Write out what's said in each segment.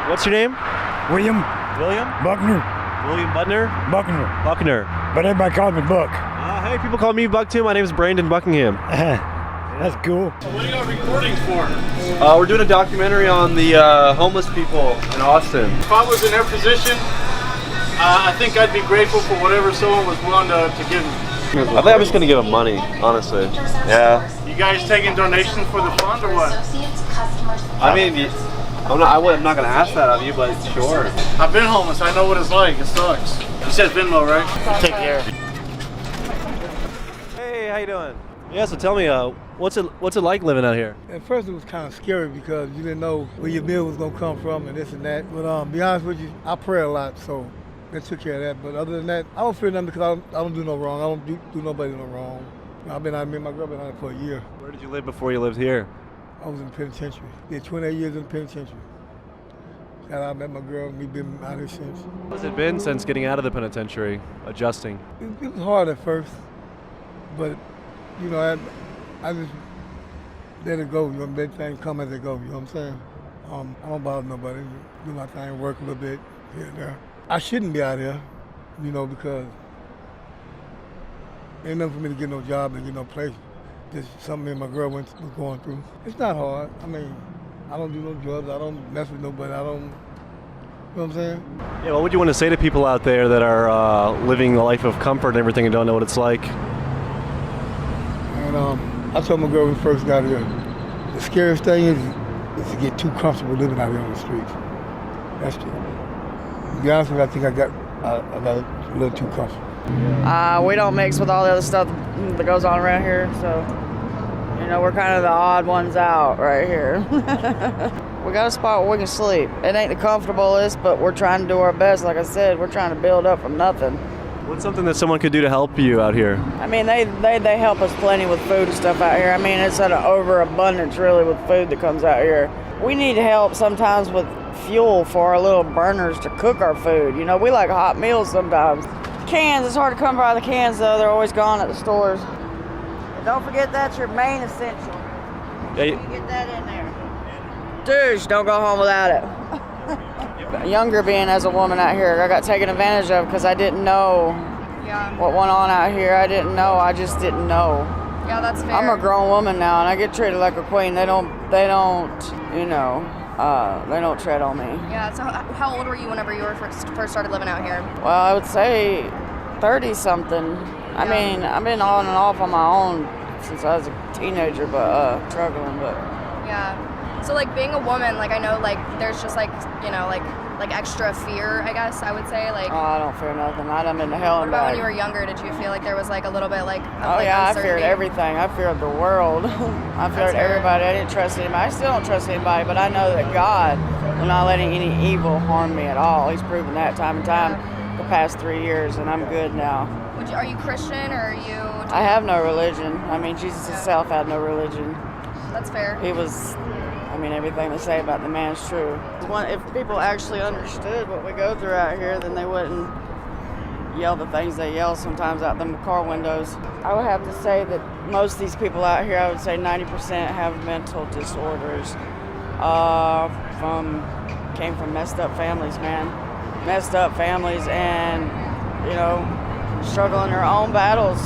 What's your name? William William? Buckner. William Butner? Buckner. Buckner. But everybody calls me Buck. Hey, people call me Buck too. My name is Brandon Buckingham. That's cool. What are y'all recording for? We're doing a documentary on the homeless people in Austin. If I was in their position, I think I'd be grateful for whatever someone was willing to give me. I think I'm just gonna give them money, honestly. Yeah. You guys taking donations for the fund or what? I mean, I'm not gonna ask that of you, but sure. I've been homeless. I know what it's like. It sucks. You said Venmo, right? Take care. Hey, how you doing? Yeah, so tell me, what's it like living out here? At first it was kind of scary because you didn't know where your meal was gonna come from and this and that. But be honest with you, I pray a lot, so that took care of that. But other than that, I don't fear nothing because I don't do no wrong. I don't do nobody no wrong. I've been out, me and my girl been out here for a year. Where did you live before you lived here? I was in the penitentiary. Did 28 years in the penitentiary. And I met my girl, and we've been out here since. What's it been since getting out of the penitentiary, adjusting? It was hard at first, but you know, I just let it go. You know, let things come as they go. You know what I'm saying? I don't bother nobody. Do my thing, work a little bit here and there. I shouldn't be out here, you know, because ain't nothing for me to get no job and get no place. Just something me and my girl was going through. It's not hard. I mean, I don't do no drugs. I don't mess with nobody. I don't, you know what I'm saying? Yeah, what would you want to say to people out there that are living a life of comfort and everything and don't know what it's like? And I told my girl when we first got here, the scariest thing is to get too comfortable living out here on the streets. That's it. To be honest with you, I think I got a little too comfortable. We don't mix with all the other stuff that goes on around here, so, you know, we're kind of the odd ones out right here. We got a spot where we can sleep. It ain't the comfortablest, but we're trying to do our best. Like I said, we're trying to build up from nothing. What's something that someone could do to help you out here? I mean, they help us plenty with food and stuff out here. I mean, it's an overabundance, really, with food that comes out here. We need help sometimes with fuel for our little burners to cook our food. You know, we like hot meals sometimes. Cans, it's hard to come by the cans, though. They're always gone at the stores. And don't forget that's your main essential. Yeah, You get that in there. Douche, don't go home without it. Younger being as a woman out here, I got taken advantage of because I didn't know what went on out here. I didn't know. I just didn't know. Yeah, that's fair. I'm a grown woman now, and I get treated like a queen. They don't, you know, they don't tread on me. Yeah, so how old were you whenever you were first started living out here? Well, I would say 30-something. I mean, I've been on and off on my own since I was a teenager, but struggling, but. Yeah. So, like, being a woman, like, I know, like, there's just, like, you know, like extra fear, I guess I would say, like. Oh, I don't fear nothing. I done been to hell What and about back. when you were younger? Did you feel like there was, like, a little bit, like, of, Oh, like, yeah, I uncertainty? feared everything. I feared the world. I feared fair. everybody. I didn't trust anybody. I still don't trust anybody, but I know that God will not letting any evil harm me at all. He's proven that time and time the past 3 years, and I'm good now. Are you Christian, or are you... I have no religion. I mean, Jesus himself had no religion. That's fair. He was... I mean, everything they say about the man is true. If people actually understood what we go through out here, then they wouldn't yell the things they yell sometimes out them car windows. I would have to say that most of these people out here, I would say 90% have mental disorders. Came from messed up families, man. Messed up families and, you know, struggling their own battles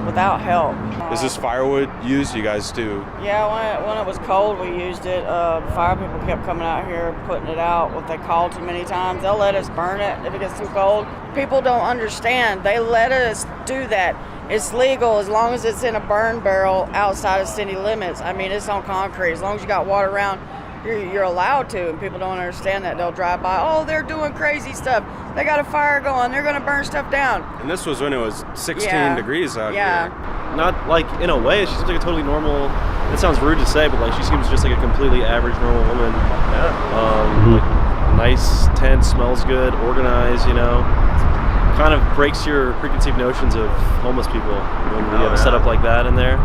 without help. Is this firewood used? You guys do? Yeah, when it was cold, we used it. Fire people kept coming out here, putting it out. What they call too many times, they'll let us burn it if it gets too cold. People don't understand. They let us do that. It's legal as long as it's in a burn barrel outside of city limits. I mean, it's on concrete. As long as you got water around, you're allowed to, and people don't understand that. They'll drive by, oh, they're doing crazy stuff. They got a fire going. They're going to burn stuff down. And this was when it was 16 degrees out here. Not like, in a way, she seems like a totally normal, it sounds rude to say, but like she seems just like a completely average, normal woman. Like, nice tent, smells good, organized, you know. Kind of breaks your preconceived notions of homeless people when you have a setup like that in there.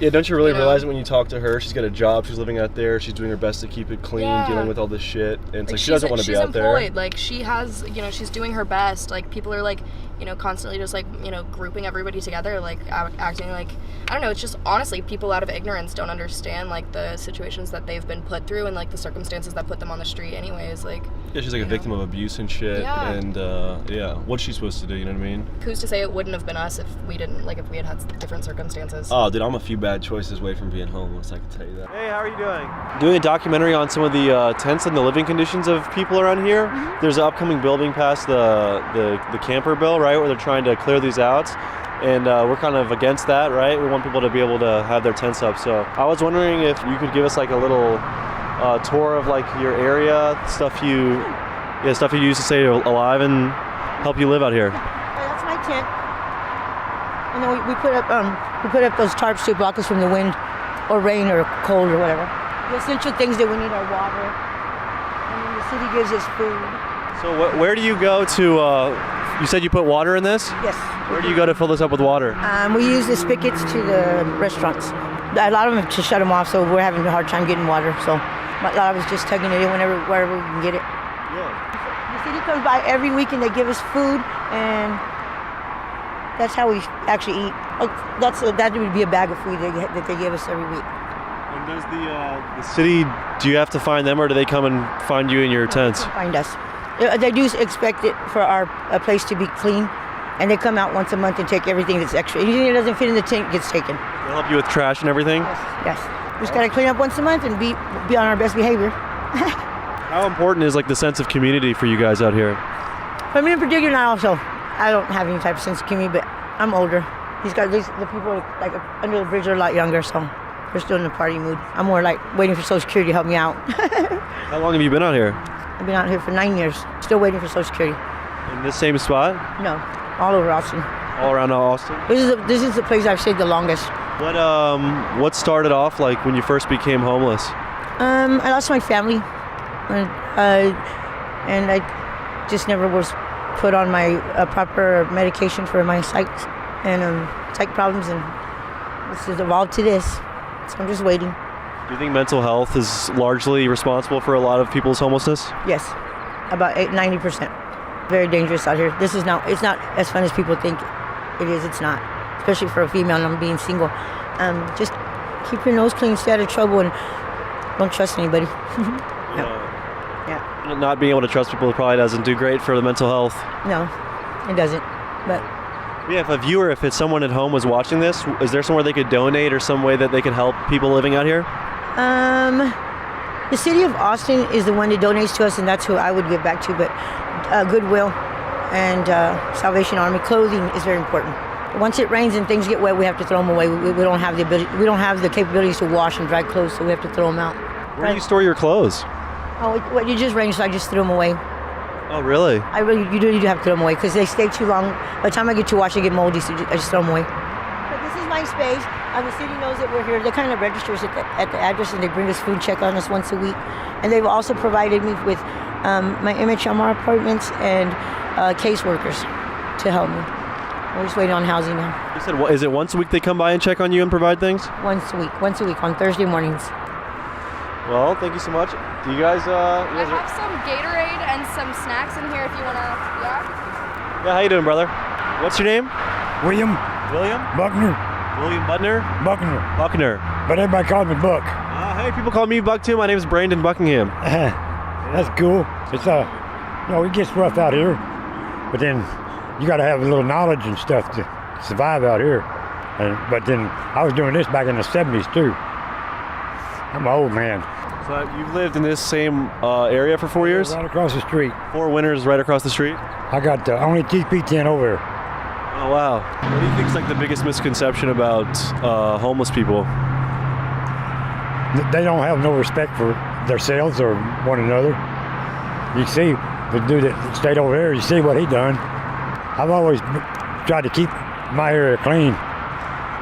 Yeah, don't you really realize it when you talk to her? She's got a job, she's living out there, she's doing her best to keep it clean, dealing with all this shit, and it's like she doesn't want to be out there. She's employed, like she has, you know, she's doing her best. Like people are like, you know, constantly just like, you know, grouping everybody together, like acting like, I don't know, it's just honestly people out of ignorance don't understand like the situations that they've been put through and like the circumstances that put them on the street anyways. Like, yeah, she's like a victim of abuse and shit. Yeah. And what's she supposed to do, you know what I mean? Who's to say it wouldn't have been us if we didn't, like if we had different circumstances. Oh dude, I'm a few bad choices away from being homeless, I can tell you that. Hey, how are you doing? Doing a documentary on some of the tents and the living conditions of people around here. Mm-hmm. There's an upcoming building past the camper bill, right, where they're trying to clear these out. And we're kind of against that, right? We want people to be able to have their tents up. So I was wondering if you could give us like a little tour of like your area, stuff you used to stay alive and help you live out here. That's my tent. And then we put up those tarps to block us from the wind or rain or cold or whatever. The essential things that we need are water. And then the city gives us food. So where do you go to, you said you put water in this? Yes. Where do you go to fill this up with water? We use the spigots to the restaurants. A lot of them to shut them off, so we're having a hard time getting water. So a lot of us just tugging it in wherever we can get it. Yeah. The city comes by every week and they give us food, and that's how we actually eat. Oh, that would be a bag of food that they give us every week. And does the city, do you have to find them or do they come and find you in your tents? They find us. They do expect it for our place to be clean, and they come out once a month and take everything that's extra. Anything that doesn't fit in the tent gets taken. They'll help you with trash and everything? Yes. We just gotta clean up once a month and be on our best behavior. How important is like the sense of community for you guys out here? For me in particular, I don't have any type of sense of community, but I'm older. The people like under the bridge are a lot younger, so they're still in the party mood. I'm more like waiting for Social Security to help me out. How long have you been out here? I've been out here for 9 years, still waiting for Social Security. In this same spot? No, all over Austin. All around Austin? This is the place I've stayed the longest. What started off like when you first became homeless? I lost my family, and I just never was put on my proper medication for my psych problems, and this has evolved to this. So I'm just waiting. Do you think mental health is largely responsible for a lot of people's homelessness? Yes, about 90%. Very dangerous out here. It's not as fun as people think it is. It's not, especially for a female and I'm being single. Just keep your nose clean, stay out of trouble, and don't trust anybody. Yeah. Not being able to trust people probably doesn't do great for the mental health. No, it doesn't. But yeah, if someone at home was watching this, is there somewhere they could donate or some way that they could help people living out here? The city of Austin is the one that donates to us, and that's who I would give back to. But Goodwill and Salvation Army clothing is very important. Once it rains and things get wet, we have to throw them away. We don't have the ability. We don't have the capabilities to wash and dry clothes, so we have to throw them out. Where do you store your clothes? Oh, you just rain, so I just threw them away. Oh, really? You do have to throw them away because they stay too long. By the time I get to wash, they get moldy, so I just throw them away. But this is my space. The city knows that we're here. They kind of register us at the address, and they bring us food, check on us once a week. And they've also provided me with my MHMR apartments and caseworkers to help me. We're just waiting on housing now. You said, is it once a week they come by and check on you and provide things? Once a week on Thursday mornings. Well, thank you so much. Do you guys? I have some Gatorade and some snacks in here if you wanna. Yeah. Yeah. How you doing, brother? What's your name? William Buckner. William Butner? Buckner. But everybody calls me Buck. Hey, people call me Buck too. My name's Brandon Buckingham. That's cool. It's it gets rough out here, but then you got to have a little knowledge and stuff to survive out here. But then I was doing this back in the 70s too. I'm an old man. So you've lived in this same area for 4 years? Right across the street. 4 winters right across the street? I got the only TP tent over here. Oh, wow. What do you think is like the biggest misconception about homeless people? They don't have no respect for themselves or one another. You see the dude that stayed over here, you see what he done. I've always tried to keep my area clean,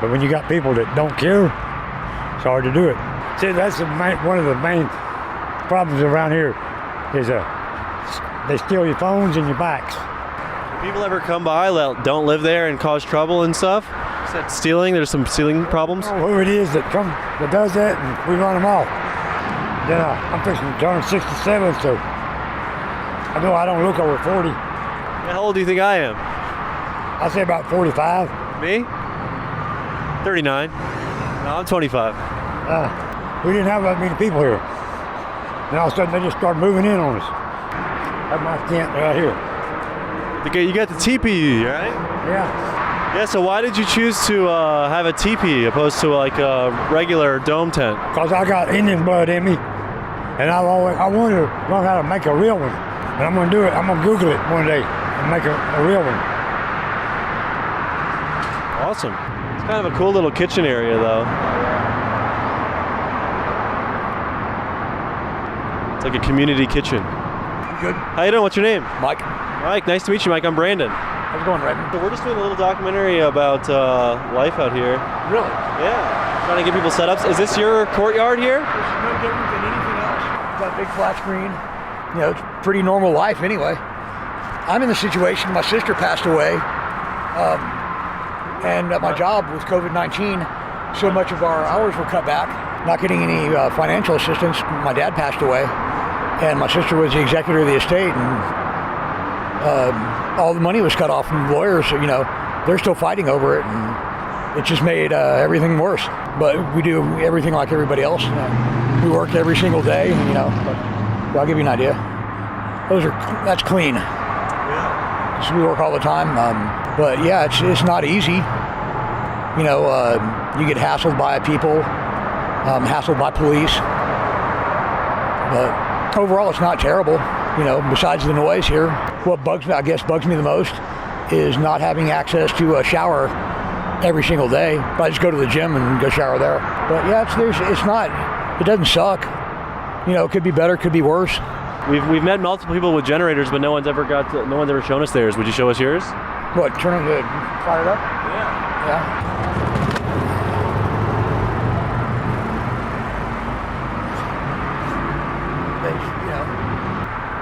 but when you got people that don't care, it's hard to do it. See, that's one of the main problems around here is they steal your phones and your bikes. People ever come by that don't live there and cause trouble and stuff? Is that stealing? There's some stealing problems? I don't know who it is that does that, and we run them off. Then I'm fixing to turn 67, so I know I don't look over 40. How old do you think I am? I say about 45. Me? 39. No, I'm 25. We didn't have that many people here. Then all of a sudden they just started moving in on us. That's my tent right here. You got the teepee, right? Yeah. Yeah, so why did you choose to have a teepee opposed to like a regular dome tent? Because I got Indian blood in me. And I wanted to learn how to make a real one. And I'm going to do it. I'm going to Google it one day and make a real one. Awesome. It's kind of a cool little kitchen area, though. It's like a community kitchen. Good. How you doing? What's your name? Mike. Mike, nice to meet you, Mike. I'm Brandon. How's it going, Redmond? So we're just doing a little documentary about life out here. Really? Yeah. Trying to get people set up. Is this your courtyard here? It's no different than anything else. Got a big flat screen. You know, it's pretty normal life anyway. I'm in the situation, my sister passed away, and at my job with COVID-19, so much of our hours were cut back. Not getting any financial assistance. My dad passed away, and my sister was the executor of the estate, and all the money was cut off from lawyers. So, you know, they're still fighting over it, and it just made everything worse. But we do everything like everybody else. We work every single day, you know. But I'll give you an idea. That's clean. Yeah. So we work all the time. But yeah, it's not easy. You know, you get hassled by people, hassled by police. But overall, it's not terrible. You know, besides the noise here, what bugs me the most is not having access to a shower every single day. I just go to the gym and go shower there. But yeah, it doesn't suck. You know, it could be better, could be worse. We've met multiple people with generators, but no one's ever shown us theirs. Would you show us yours? What? Turn it, fire it up? Yeah. Yeah.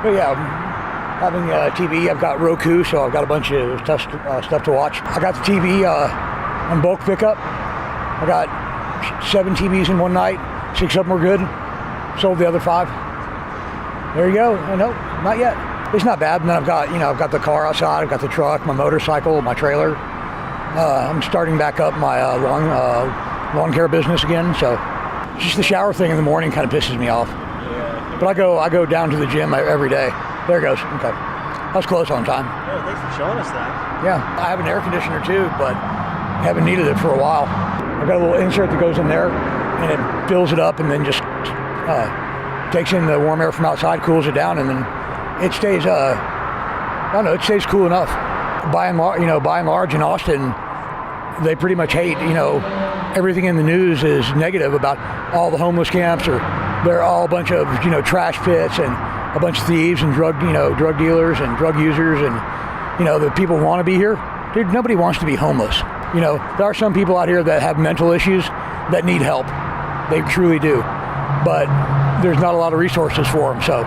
But yeah, having TV, I've got Roku, so I've got a bunch of stuff to watch. I got the TV on bulk pickup. I got 7 TVs in one night. 6 of them were good. Sold the other 5. There you go. No, not yet. It's not bad. And then I've got the car outside. I've got the truck, my motorcycle, my trailer. I'm starting back up my lawn care business again. So just the shower thing in the morning kind of pisses me off. But I go down to the gym every day. There it goes. Okay. I was close on time. Oh, thanks for showing us that. Yeah. I have an air conditioner too, but haven't needed it for a while. I've got a little insert that goes in there and it fills it up and then just takes in the warm air from outside, cools it down, and then it stays it stays cool enough. By and large in Austin, they pretty much hate, everything in the news is negative about all the homeless camps, or they're all a bunch of, trash pits and a bunch of thieves and drug dealers and drug users, and, the people want to be here. Dude, nobody wants to be homeless. There are some people out here that have mental issues that need help. They truly do. But there's not a lot of resources for them. So,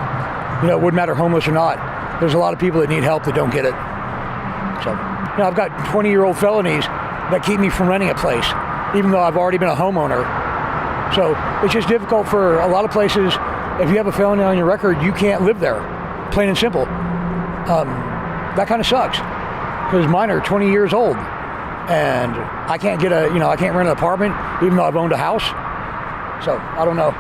it wouldn't matter homeless or not. There's a lot of people that need help that don't get it. So, I've got 20-year-old felonies that keep me from renting a place, even though I've already been a homeowner. So it's just difficult for a lot of places. If you have a felony on your record, you can't live there, plain and simple. That kind of sucks, because mine are 20 years old, and I can't get I can't rent an apartment, even though I've owned a house. So I don't know.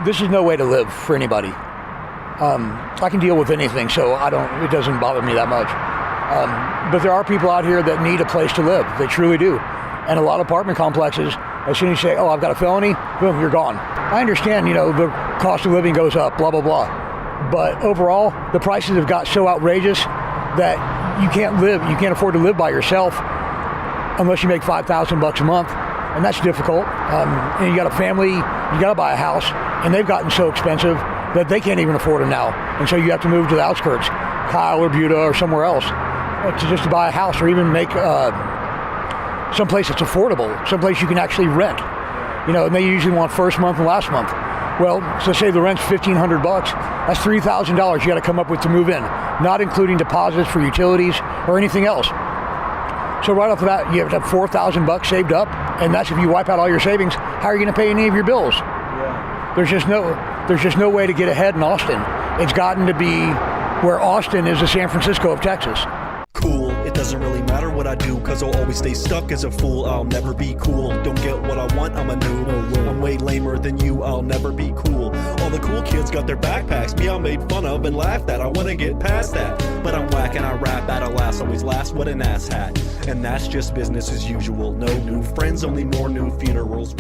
This is no way to live for anybody. I can deal with anything, so it doesn't bother me that much. But there are people out here that need a place to live. They truly do. And a lot of apartment complexes, as soon as you say, oh, I've got a felony, boom, you're gone. I understand, the cost of living goes up, blah, blah, blah. But overall, the prices have got so outrageous that you can't afford to live by yourself unless you make $5,000 a month. And that's difficult. And you got a family, you got to buy a house, and they've gotten so expensive that they can't even afford them now. And so you have to move to the outskirts, Kyle or Buda or somewhere else, to buy a house, or even make someplace that's affordable, someplace you can actually rent. And they usually want first month and last month. Well, so say the rent's $1,500, that's $3,000 you got to come up with to move in, not including deposits for utilities or anything else. So right off the bat, you have to have $4,000 saved up, and that's if you wipe out all your savings. How are you going to pay any of your bills? Yeah. There's just no way to get ahead in Austin. It's gotten to be where Austin is the San Francisco of Texas. Cool. It doesn't really matter what I do, cause I'll always stay stuck as a fool. I'll never be cool, don't get what I want, I'm a noob. I'm way lamer than you, I'll never be cool. All the cool kids got their backpacks, me I'm made fun of and laughed at. I wanna get past that, but I'm whack and I rap at a last. Always last, what an ass hat. And that's just business as usual. No new friends, only more new funerals.